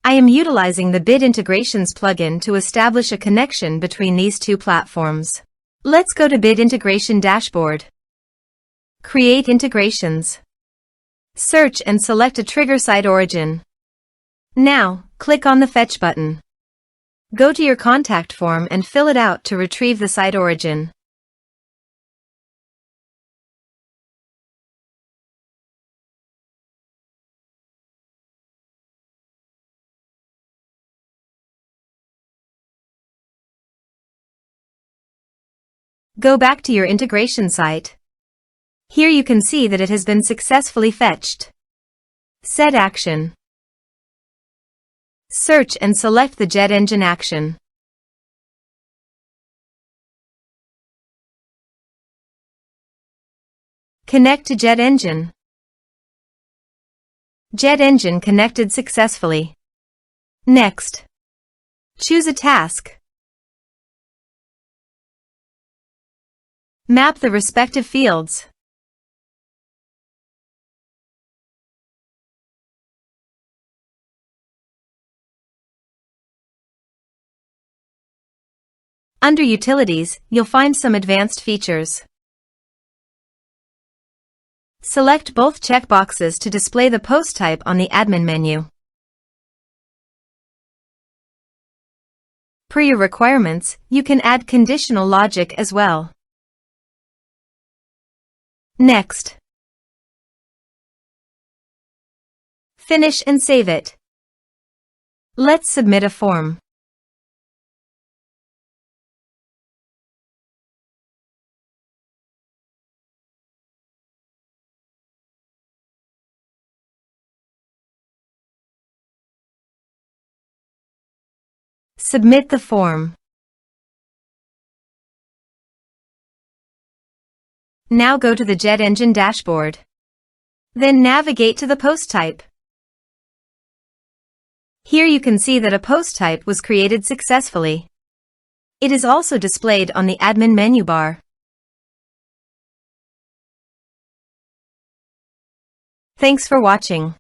I am utilizing the Bit Integrations plugin to establish a connection between these two platforms. Let's go to Bit Integration Dashboard. Create integrations. Search and select a trigger SiteOrigin. Now, click on the Fetch button. Go to your contact form and fill it out to retrieve the SiteOrigin. Go back to your integration site. Here you can see that it has been successfully fetched. Set action. Search and select the JetEngine action. Connect to JetEngine. JetEngine connected successfully. Next, choose a task. Map the respective fields. Under Utilities, you'll find some advanced features. Select both checkboxes to display the post type on the admin menu. Per your requirements, you can add conditional logic as well. Next, finish and save it. Let's submit a form. Submit the form. Now go to the JetEngine dashboard. Then navigate to the post type. Here you can see that a post type was created successfully. It is also displayed on the admin menu bar. Thanks for watching.